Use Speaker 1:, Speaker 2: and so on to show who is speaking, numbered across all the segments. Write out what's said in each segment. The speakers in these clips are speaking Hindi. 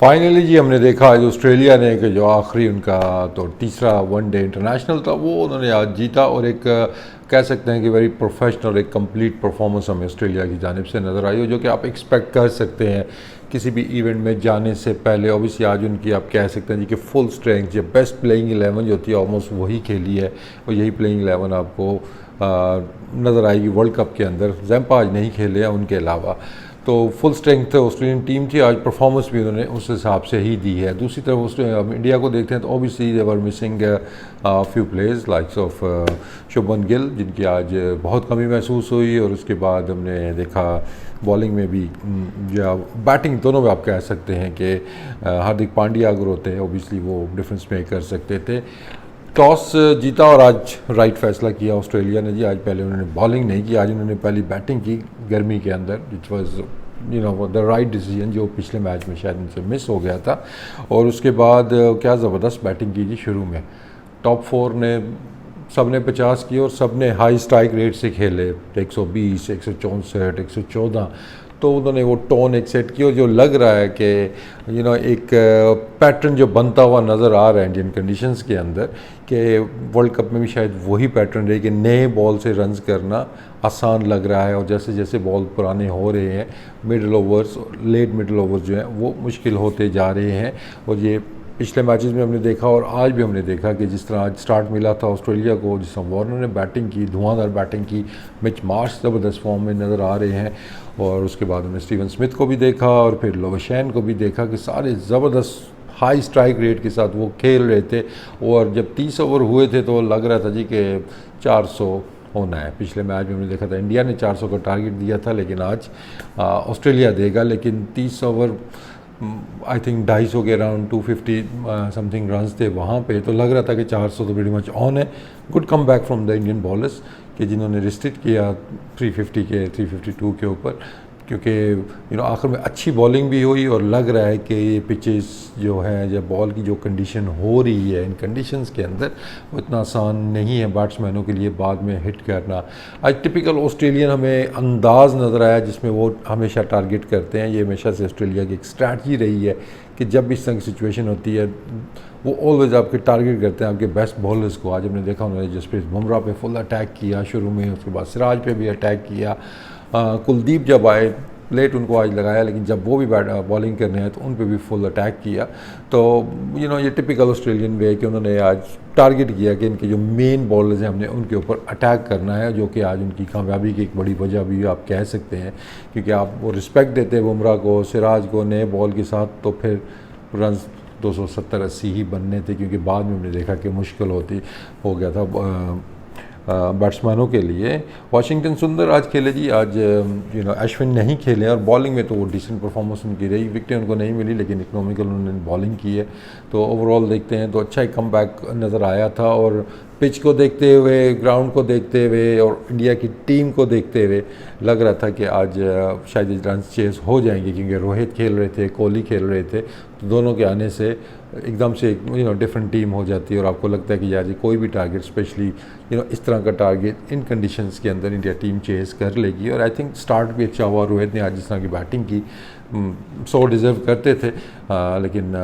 Speaker 1: फाइनली जी हमने देखा आज ऑस्ट्रेलिया ने कि जो आखिरी उनका तो तीसरा वनडे इंटरनेशनल था वो उन्होंने आज जीता और एक कह सकते हैं कि वेरी प्रोफेशनल एक कंप्लीट परफॉर्मेंस हमें ऑस्ट्रेलिया की जानिब से नज़र आई हो जो कि आप एक्सपेक्ट कर सकते हैं किसी भी इवेंट में जाने से पहले। ऑब्वियसली आज उनकी आप कह सकते हैं जी कि फुल स्ट्रेंथ जो बेस्ट प्लेइंग 11 जो होती है ऑलमोस्ट वही खेली है और यही प्लेइंग 11 आपको नज़र आएगी वर्ल्ड कप के अंदर। जैम्पा आज नहीं खेले हैं उनके अलावा, तो फुल स्ट्रेंथ ऑस्ट्रेलियन टीम थी आज। परफॉर्मेंस भी उन्होंने उस हिसाब से ही दी है। दूसरी तरफ इंडिया को देखते हैं तो obviously they were missing few players likes of Shubman Gill जिनकी आज बहुत कमी महसूस हुई और उसके बाद हमने देखा बॉलिंग में भी या बैटिंग दोनों में आप कह सकते हैं कि हार्दिक पांड्या अगर होते हैं ऑब्वियसली वो डिफरेंस मेक कर सकते थे। टॉस जीता और आज राइट फैसला किया ऑस्ट्रेलिया ने जी। आज पहले उन्होंने बॉलिंग नहीं की, आज उन्होंने पहली बैटिंग की गर्मी के अंदर which was the right decision जो पिछले मैच में शायद उनसे मिस हो गया था। और उसके बाद क्या ज़बरदस्त बैटिंग की जी शुरू में। टॉप 4 ने सब ने 50 किए और सब ने हाई स्ट्राइक रेट से खेले 120, 164, 114। तो उन्होंने वो टोन एक सेट की और जो लग रहा है कि एक पैटर्न जो बनता हुआ नज़र आ रहा है इंडियन कंडीशंस के अंदर कि वर्ल्ड कप में भी शायद वही पैटर्न रहे कि नए बॉल से रन्स करना आसान लग रहा है और जैसे जैसे बॉल पुराने हो रहे हैं middle overs late middle overs जो हैं वो मुश्किल होते जा रहे हैं। और ये पिछले मैचेस में हमने देखा और आज भी हमने देखा कि जिस तरह आज स्टार्ट मिला था ऑस्ट्रेलिया को, जिस तरह वार्नर ने बैटिंग की, धुआंधार बैटिंग की, मिच मार्श ज़बरदस्त फॉर्म में नज़र आ रहे हैं। और उसके बाद हमने स्टीवन स्मिथ को भी देखा और फिर लोवेशैन को भी देखा कि सारे ज़बरदस्त हाई स्ट्राइक रेट के साथ वो खेल रहे थे। और जब 30 ओवर हुए थे तो लग रहा था जी कि 400 होना है। पिछले मैच में हमने देखा था इंडिया ने 400 का टारगेट दिया था लेकिन आज ऑस्ट्रेलिया देगा। लेकिन 30 ओवर आई थिंक 250 के अराउंड 250 समथिंग रन्स थे वहाँ पे, तो लग रहा था कि 400 तो वेरी मच ऑन है। Good come back from the Indian bowlers कि जिन्होंने रिस्ट्रिक्ट किया 350 के 352 के ऊपर, क्योंकि आखिर में अच्छी बॉलिंग भी हुई और लग रहा है कि ये पिचेस जो है या बॉल की जो कंडीशन हो रही है इन कंडीशंस के अंदर वो इतना आसान नहीं है बैट्समैनों के लिए बाद में हिट करना। आज टिपिकल ऑस्ट्रेलियन हमें अंदाज़ नज़र आया जिसमें वो हमेशा टारगेट करते हैं। ये हमेशा से ऑस्ट्रेलिया की एक स्ट्रैटजी रही है कि जब भी इस तरह की सिचुएशन होती है वो ऑलवेज आपके टारगेट करते हैं आपके बेस्ट बॉलर्स को। आज हमने देखा उन्होंने जसप्रीत बुमराह पे फुल अटैक किया शुरू में, उसके बाद सिराज पे भी अटैक किया। कुलदीप जब आए लेट उनको आज लगाया लेकिन जब वो भी बॉलिंग करने आए तो उन पे भी फुल अटैक किया। तो ये टिपिकल ऑस्ट्रेलियन वे है कि उन्होंने आज टारगेट किया कि इनके जो मेन बॉलर्स हैं हमने उनके ऊपर अटैक करना है, जो कि आज उनकी कामयाबी की एक बड़ी वजह भी आप कह सकते हैं। क्योंकि आप वो रिस्पेक्ट देते हैं बुमराह को, सिराज को नए बॉल के साथ, तो फिर रन 270-80 ही बनने थे क्योंकि बाद में हमने देखा कि मुश्किल हो गया था बैट्समैनों के लिए। वाशिंगटन सुंदर आज खेले जी। आज अश्विन नहीं खेले और बॉलिंग में तो वो डिसेंट परफॉर्मेंस उनकी रही, विकेट उनको नहीं मिली लेकिन इकोनॉमिकल उन्होंने बॉलिंग की है। तो ओवरऑल देखते हैं तो अच्छा एक कम बैक नज़र आया था। और पिच को देखते हुए, ग्राउंड को देखते हुए और इंडिया की टीम को देखते हुए लग रहा था कि आज शायद रन चेस हो जाएंगे क्योंकि रोहित खेल रहे थे, कोहली खेल रहे थे, तो दोनों के आने से एकदम से डिफरेंट टीम हो जाती है और आपको लगता है कि यार ये कोई भी टारगेट स्पेशली इस तरह का टारगेट इन कंडीशंस के अंदर इंडिया टीम चेस कर लेगी। और आई थिंक स्टार्ट भी अच्छा हुआ। रोहित ने आज जिस तरह की बैटिंग की 100 डिज़र्व करते थे लेकिन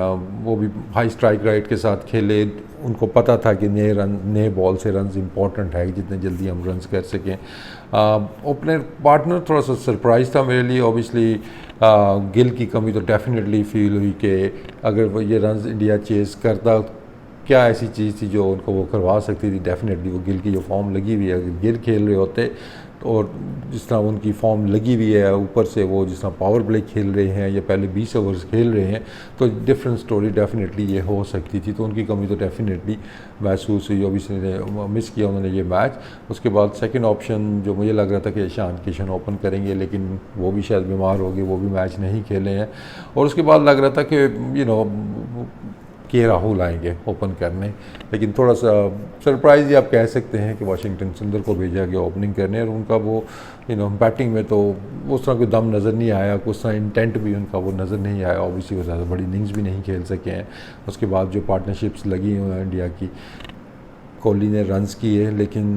Speaker 1: वो भी हाई स्ट्राइक रेट के साथ खेले। उनको पता था कि नए बॉल से रन्स इंपॉर्टेंट है जितने जल्दी हम रन्स कर सकें। ओपनर पार्टनर थोड़ा सा सरप्राइज़ था मेरे लिए। ऑब्वियसली गिल की कमी तो डेफिनेटली फील हुई कि अगर वो ये रन्स इंडिया चेस करता क्या ऐसी चीज़ थी जो उनको वो करवा सकती थी। डेफिनेटली वो गिल की जो फॉर्म लगी हुई है, अगर गिल खेल रहे होते और जिस तरह उनकी फॉर्म लगी हुई है ऊपर से वो जिस तरह पावर प्ले खेल रहे हैं या पहले 20 ओवर्स खेल रहे हैं तो डिफरेंट स्टोरी डेफिनेटली ये हो सकती थी। तो उनकी कमी तो डेफिनेटली महसूस हुई। ऑब्वियसली ने मिस किया उन्होंने ये मैच। उसके बाद सेकंड ऑप्शन जो मुझे लग रहा था कि ईशान किशन ओपन करेंगे लेकिन वो भी शायद बीमार हो गए, वो भी मैच नहीं खेले हैं। और उसके बाद लग रहा था कि के राहुल आएंगे ओपन करने, लेकिन थोड़ा सा सरप्राइज़ ही आप कह सकते हैं कि वाशिंगटन सुंदर को भेजा गया ओपनिंग करने। और उनका वो बैटिंग में तो उस तरह कोई दम नज़र नहीं आया, कुछ तरह इंटेंट भी उनका वो नज़र नहीं आया। ऑब्वियसली वो ज़्यादा बड़ी इनिंग्स भी नहीं खेल सके हैं। उसके बाद जो पार्टनरशिप्स लगी हुई हैं इंडिया की, कोहली ने रन्स किए लेकिन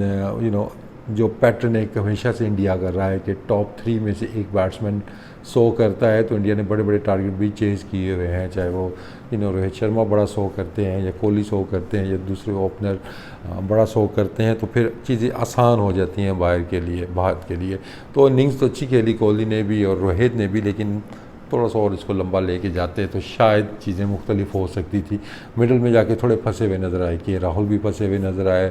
Speaker 1: जो पैटर्न एक हमेशा से इंडिया कर रहा है कि टॉप 3 में से एक बैट्समैन शो करता है, तो इंडिया ने बड़े बड़े टारगेट भी चेज़ किए हुए हैं, चाहे वो रोहित शर्मा बड़ा शो करते हैं या कोहली शो करते हैं या दूसरे ओपनर बड़ा शो करते हैं, तो फिर चीज़ें आसान हो जाती हैं भारत के लिए। तो इनिंग्स तो अच्छी खेली कोहली ने भी और रोहित ने भी, लेकिन थोड़ा सा और इसको लंबा लेके जाते तो शायद चीज़ें मुख्तलिफ हो सकती थी। मिडल में जाके थोड़े फंसे हुए नज़र आए कि राहुल भी फंसे हुए नज़र आए।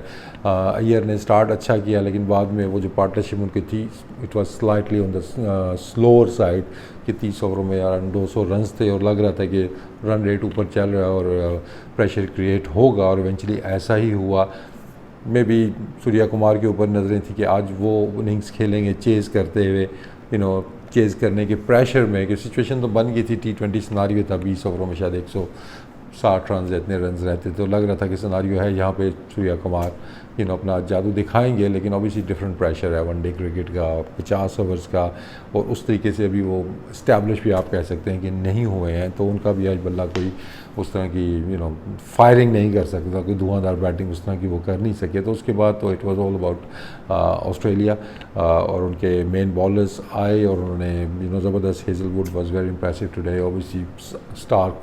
Speaker 1: अय्यर ने स्टार्ट अच्छा किया, लेकिन बाद में वो जो पार्टनरशिप उनकी थी, it was slightly on the slower side कि 30 ओवरों में अराउंड 200 रन्स थे और लग रहा था कि रन रेट ऊपर चल रहा है और प्रेशर क्रिएट होगा, और इवेंचुअली ऐसा ही हुआ। मे बी सूर्या कुमार के ऊपर नज़रें थी कि आज वो इनिंग्स खेलेंगे चेज़ करते हुए, चेज़ करने के प्रेशर में, कि सिचुएशन तो बन गई थी, T20 सिनारियो था, 20 ओवरों में शायद 160 रन इतने रन रहते, तो लग रहा था कि सिनारियो है यहाँ पे सूर्या कुमार अपना जादू दिखाएंगे, लेकिन ऑब्वियसली डिफरेंट प्रेशर है वनडे क्रिकेट का, 50 ओवर्स का, और उस तरीके से अभी वो इस्टेब्लिश भी आप कह सकते हैं कि नहीं हुए हैं, तो उनका भी आज बल्ला कोई उस तरह की फायरिंग नहीं कर सकता, कोई धुआंधार बैटिंग उस तरह की वो कर नहीं सके। तो उसके बाद तो it was all about Australia, और उनके मेन बॉलर्स आए और उन्होंने ज़बरदस्त, Hazlewood was very impressive today, obviously Starc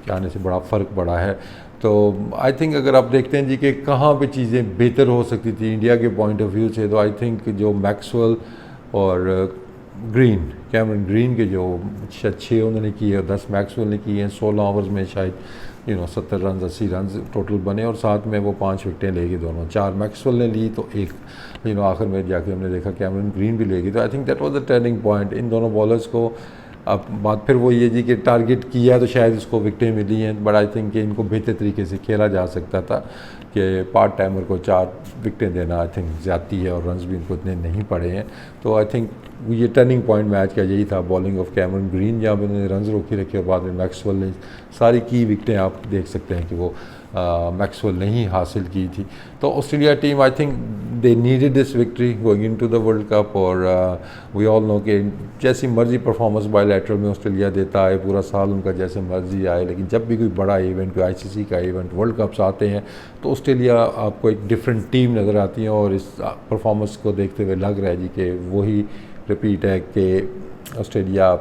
Speaker 1: के आने से बड़ा फ़र्क पड़ा है। तो आई थिंक अगर आप देखते हैं जी कि कहाँ पे चीज़ें बेहतर हो सकती थी इंडिया के पॉइंट ऑफ व्यू से, तो आई थिंक जो मैक्सवेल और कैमरन ग्रीन के जो 6 उन्होंने किए और 10 मैक्सवेल ने किए हैं 16 ओवर्स में, शायद 70 रन 80 रन टोटल बने, और साथ में वो 5 विकटें लेगी दोनों, 4 मैक्सवेल ने ली तो एक आखिर में जाके हमने देखा कैमरन ग्रीन भी लेगी। तो I think that was the turning point in दोनों बॉलर्स को। अब बात फिर वो ये जी कि टारगेट किया तो शायद इसको विकटें मिली हैं, बट आई थिंक कि इनको बेहतर तरीके से खेला जा सकता था, कि पार्ट टाइमर को 4 विकटें देना आई थिंक ज़्यादती है, और रन्स भी इनको इतने नहीं पड़े हैं। तो आई थिंक ये टर्निंग पॉइंट मैच का यही था, बॉलिंग ऑफ कैमरन ग्रीन, जहाँ पर उन्होंने रन्स रोके रखे, और बाद में मैक्सवेल ने सारी की विकटें आप देख सकते हैं कि वो मैक्सवेल ने ही हासिल की थी। तो Australia team, I think they needed this victory going into the world cup, और वी ऑल नो कि जैसी मर्जी परफॉर्मेंस बायलैटरल में ऑस्ट्रेलिया देता है, पूरा साल उनका जैसे मर्जी आए, लेकिन जब भी कोई बड़ा इवेंट, कोई ICC का इवेंट, वर्ल्ड कप्स आते हैं, तो ऑस्ट्रेलिया आपको एक डिफरेंट टीम नज़र आती है, और इस परफॉर्मेंस को देखते हुए लग रहा है जी कि वही रिपीट है कि Australia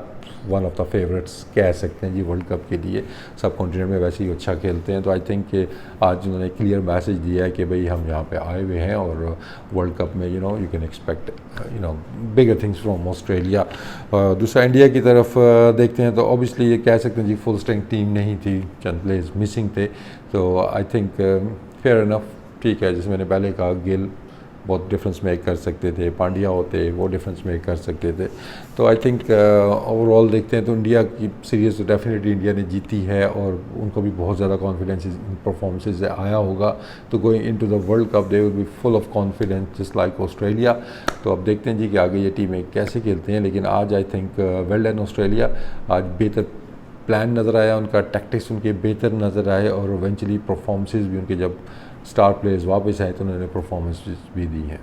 Speaker 1: won of the favourites कह सकते हैं जी वर्ल्ड कप के लिए। सब कॉन्टिनेंट में वैसे ही अच्छा खेलते हैं, तो आई थिंक कि आज उन्होंने क्लियर मैसेज दिया है कि भाई हम यहाँ पे आए हुए हैं, और वर्ल्ड कप में you can expect bigger things from Australia. दूसरा इंडिया की तरफ देखते हैं, तो ऑब्वियसली ये कह सकते हैं जी फुल स्ट्रेंथ टीम नहीं थी, चंद प्लेयर्स मिसिंग थे, तो आई थिंक फेयर इनफ, ठीक है। जैसे मैंने पहले कहा, गिल बहुत डिफरेंस मेक कर सकते थे, पांड्या होते वो डिफरेंस मेक कर सकते थे। तो आई थिंक ओवरऑल देखते हैं तो इंडिया की सीरीज़ तो डेफिनेटली इंडिया ने जीती है, और उनको भी बहुत ज़्यादा कॉन्फिडेंस इन परफॉर्मेंसेज से आया होगा, तो going into the world cup they will be full of confidence just like Australia. तो अब देखते हैं जी कि आगे ये टीमें कैसे खेलते हैं, लेकिन आज I think well done Australia, आज बेहतर प्लान नज़र आया उनका, टैक्टिक्स उनके बेहतर नज़र आए, और इवेंचुअली परफॉर्मेंसेज भी उनके, जब स्टार प्लेयर्स वापस आए तो उन्होंने परफॉर्मेंस भी दी हैं।